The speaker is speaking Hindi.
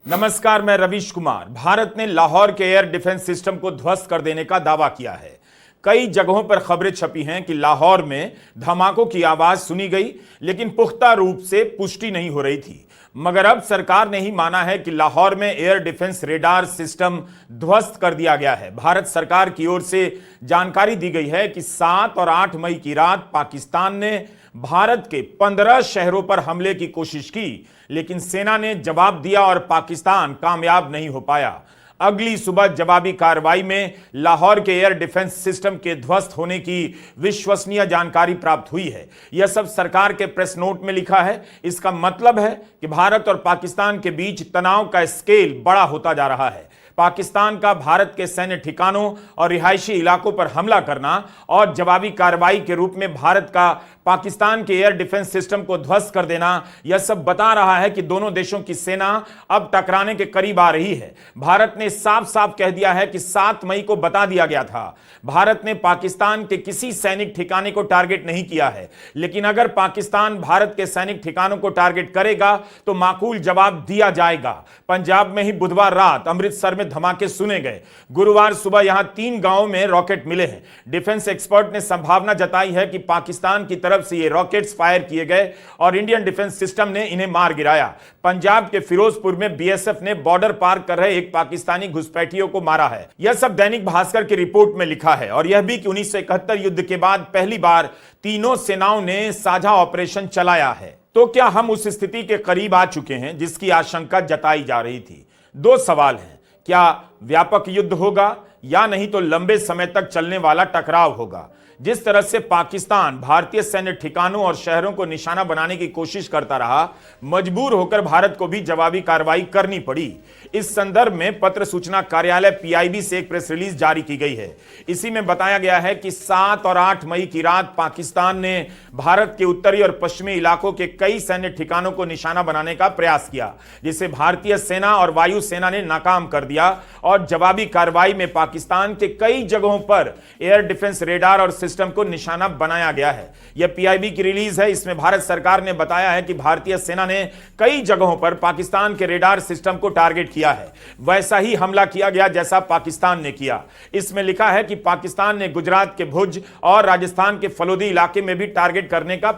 नमस्कार, मैं रवीश कुमार। भारत ने लाहौर के एयर डिफेंस सिस्टम को ध्वस्त कर देने का दावा किया है। कई जगहों पर खबरें छपी हैं कि लाहौर में धमाकों की आवाज सुनी गई, लेकिन पुख्ता रूप से पुष्टि नहीं हो रही थी। मगर अब सरकार ने ही माना है कि लाहौर में एयर डिफेंस रेडार सिस्टम ध्वस्त कर दिया गया है। भारत सरकार की ओर से जानकारी दी गई है कि 7 और 8 मई की रात पाकिस्तान ने भारत के 15 शहरों पर हमले की कोशिश की, लेकिन सेना ने जवाब दिया और पाकिस्तान कामयाब नहीं हो पाया। अगली सुबह जवाबी कार्रवाई में लाहौर के एयर डिफेंस सिस्टम के ध्वस्त होने की विश्वसनीय जानकारी प्राप्त हुई है। यह सब सरकार के प्रेस नोट में लिखा है। इसका मतलब है कि भारत और पाकिस्तान के बीच तनाव का स्केल बड़ा होता जा रहा है। पाकिस्तान का भारत के सैन्य ठिकानों और रिहायशी इलाकों पर हमला करना और जवाबी कार्रवाई के रूप में भारत का पाकिस्तान के एयर डिफेंस सिस्टम को ध्वस्त कर देना, यह सब बता रहा है कि दोनों देशों की सेना अब टकराने के करीब आ रही है। भारत ने साफ साफ कह दिया है कि 7 मई को बता दिया गया था। भारत ने पाकिस्तान के किसी सैनिक ठिकाने को टारगेट नहीं किया है, लेकिन अगर पाकिस्तान भारत के सैनिक ठिकानों को टारगेट करेगा तो माकूल जवाब दिया जाएगा। पंजाब में ही बुधवार रात अमृतसर में धमाके सुने गए। गुरुवार सुबह यहां 3 गांवों में रॉकेट मिले हैं। डिफेंस एक्सपर्ट ने संभावना जताई है कि पाकिस्तान की तरफ से ये रॉकेट्स फायर किए गए और इंडियन डिफेंस सिस्टम ने इन्हें मार गिराया। पंजाब के फिरोजपुर में बीएसएफ ने बॉर्डर पार कर रहे एक पाकिस्तानी घुसपैठियों को मारा है। यह सब दैनिक भास्कर की रिपोर्ट में लिखा है। और यह भी कि 1971 युद्ध के बाद पहली बार तीनों सेनाओं ने साझा ऑपरेशन चलाया है। तो क्या हम उस स्थिति के करीब आ चुके हैं जिसकी आशंका जताई जा रही थी? 2 सवाल हैं। क्या व्यापक युद्ध होगा या नहीं तो लंबे समय तक चलने वाला टकराव होगा? जिस तरह से पाकिस्तान भारतीय सैन्य ठिकानों और शहरों को निशाना बनाने की कोशिश करता रहा, मजबूर होकर भारत को भी जवाबी कार्रवाई करनी पड़ी। इस संदर्भ में पत्र सूचना कार्यालय पीआईबी से एक प्रेस रिलीज जारी की गई है। इसी में बताया गया है कि 7 और 8 मई की रात पाकिस्तान ने भारत के उत्तरी और पश्चिमी इलाकों के कई सैन्य ठिकानों को निशाना बनाने का प्रयास किया, जिसे भारतीय सेना और वायु सेना ने नाकाम कर दिया। और जवाबी कार्रवाई में पाकिस्तान के कई जगहों पर एयर डिफेंस रेडार और सिस्टम को निशाना बनाया गया है। यह पीआईबी की रिलीज है। इसमें भारत सरकार ने बताया है कि भारतीय सेना ने कई जगहों पर पाकिस्तान के रेडार सिस्टम को टारगेट किया है। वैसा ही हमला किया गया जैसा पाकिस्तान ने किया। इसमें लिखा है कि पाकिस्तान ने गुजरात के भुज और राजस्थान के फलोदी इलाके में भी टारगेट करने का प्रयास